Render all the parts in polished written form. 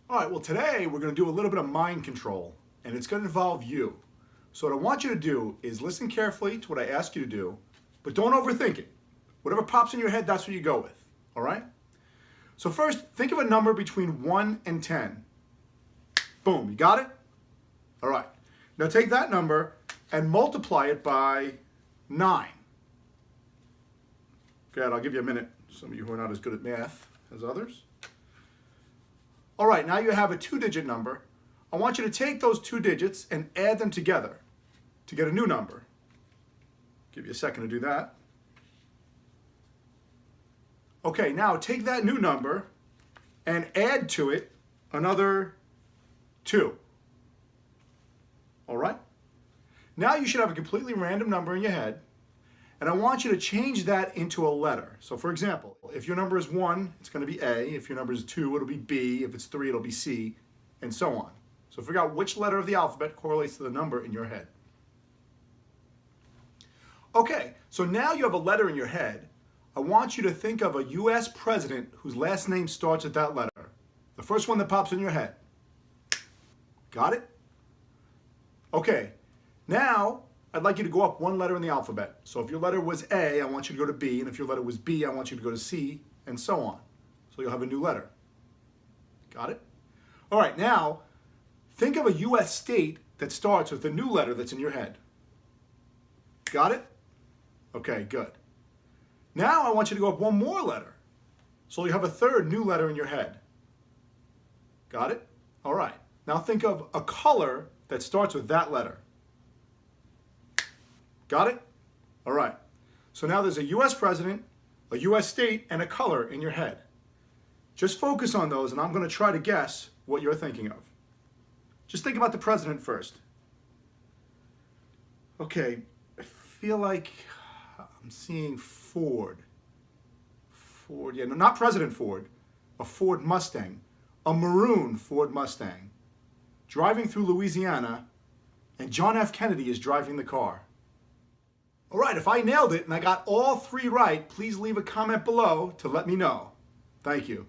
All right, well, today we're going to do a little bit of mind control, and it's going to involve you. So, what I want you to do is listen carefully to what I ask you to do, but don't overthink it. Whatever pops in your head, that's what you go with. All right? So, first, think of a number between 1 and 10. Boom, you got it? All right. Now, take that number and multiply it by 9. Good, I'll give you a minute. Some of you who are not as good at math as others. All right, now you have a 2-digit number. I want you to take those 2 digits and add them together to get a new number. Give you a second to do that. Okay, now take that new number and add to it another 2. All right? Now you should have a completely random number in your head, and I want you to change that into a letter. So for example, if your number is 1, it's going to be A. If your number is 2, it'll be B. If it's 3, it'll be C, and so on. So figure out which letter of the alphabet correlates to the number in your head. Okay, so now you have a letter in your head. I want you to think of a U.S. president whose last name starts with that letter. The first one that pops in your head. Got it? Okay, now I'd like you to go up one letter in the alphabet. So if your letter was A, I want you to go to B, and if your letter was B, I want you to go to C, and so on. So you'll have a new letter. Got it? All right, now think of a U.S. state that starts with the new letter that's in your head. Got it? Okay, good. Now I want you to go up one more letter. So you have a third new letter in your head. Got it? All right. Now think of a color that starts with that letter. Got it? All right. So now there's a U.S. president, a U.S. state, and a color in your head. Just focus on those, and I'm going to try to guess what you're thinking of. Just think about the president first. Okay, I feel like I'm seeing Ford. Ford, yeah, no, not President Ford. A Ford Mustang. A maroon Ford Mustang. Driving through Louisiana, and John F. Kennedy is driving the car. All right, if I nailed it and I got all 3 right, please leave a comment below to let me know. Thank you.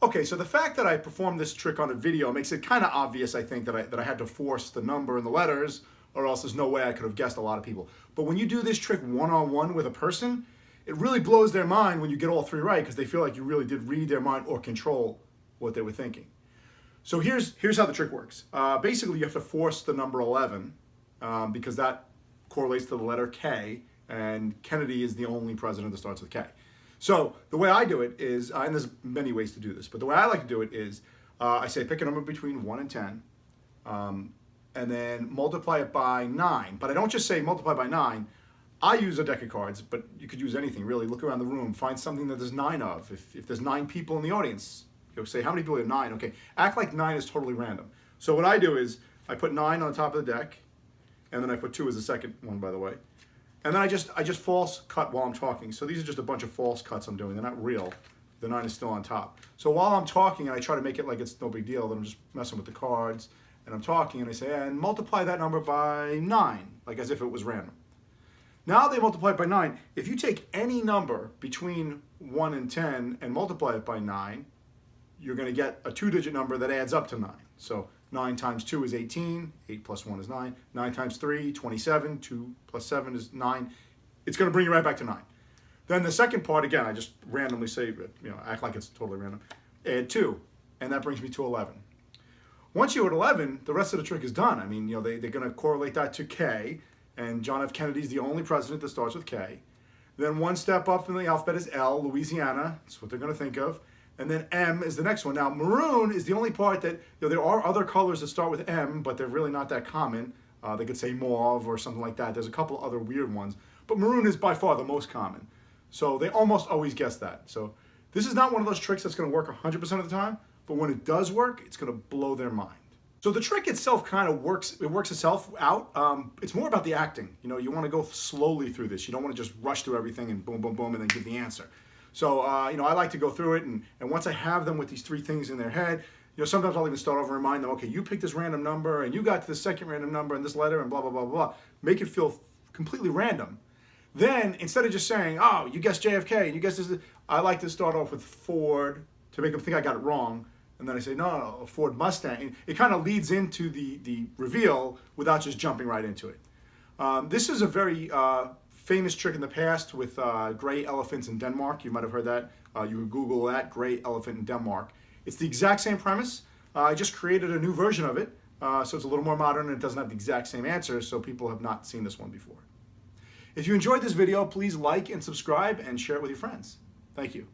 Okay, so the fact that I performed this trick on a video makes it kind of obvious, I think, that I had to force the number and the letters, or else there's no way I could have guessed a lot of people. But when you do this trick one-on-one with a person, it really blows their mind when you get all 3 right, because they feel like you really did read their mind or control what they were thinking. So here's how the trick works. Basically, you have to force the number 11 because that correlates to the letter K, and Kennedy is the only president that starts with K. So the way I do it is, and there's many ways to do this, but the way I like to do it is, I say pick a number between 1 and 10, and then multiply it by 9. But I don't just say multiply by 9. I use a deck of cards, but you could use anything, really. Look around the room, find something that there's 9 of. If there's 9 people in the audience, you'll say, how many people have 9? Okay, act like 9 is totally random. So what I do is, I put 9 on the top of the deck, and then I put 2 as the second one, by the way. And then I just false cut while I'm talking. So these are just a bunch of false cuts I'm doing. They're not real. The 9 is still on top. So while I'm talking and I try to make it like it's no big deal, then I'm just messing with the cards, and I'm talking, and I say, and multiply that number by 9, like as if it was random. Now they multiply it by 9. If you take any number between 1 and 10 and multiply it by 9, you're going to get a 2-digit number that adds up to 9. So 9 times 2 is 18, 8 plus 1 is 9. 9 times 3, 27, 2 plus 7 is 9. It's going to bring you right back to 9. Then the second part, again, I just randomly say, act like it's totally random. Add 2, and that brings me to 11. Once you're at 11, the rest of the trick is done. I mean, they're going to correlate that to K, and John F. Kennedy is the only president that starts with K. Then one step up in the alphabet is L, Louisiana. That's what they're going to think of. And then M is the next one. Now, maroon is the only part that, there are other colors that start with M, but they're really not that common. They could say mauve or something like that. There's a couple other weird ones. But maroon is by far the most common. So they almost always guess that. So this is not one of those tricks that's going to work 100% of the time, but when it does work, it's going to blow their mind. So the trick itself kind of works, it works itself out. It's more about the acting. You want to go slowly through this. You don't want to just rush through everything and boom, boom, boom, and then give the answer. So, I like to go through it, and once I have them with these 3 things in their head, sometimes I'll even start over and remind them, okay, you picked this random number, and you got to the second random number, and this letter, and blah, blah, blah, blah. Make it feel completely random. Then, instead of just saying, oh, you guessed JFK, and you guessed this, I like to start off with Ford to make them think I got it wrong. And then I say, no, a Ford Mustang. It kind of leads into the reveal without just jumping right into it. This is a very famous trick in the past with gray elephants in Denmark. You might have heard that. You can Google that, gray elephant in Denmark. It's the exact same premise. I just created a new version of it. So it's a little more modern and it doesn't have the exact same answers, so people have not seen this one before. If you enjoyed this video, please like and subscribe and share it with your friends. Thank you.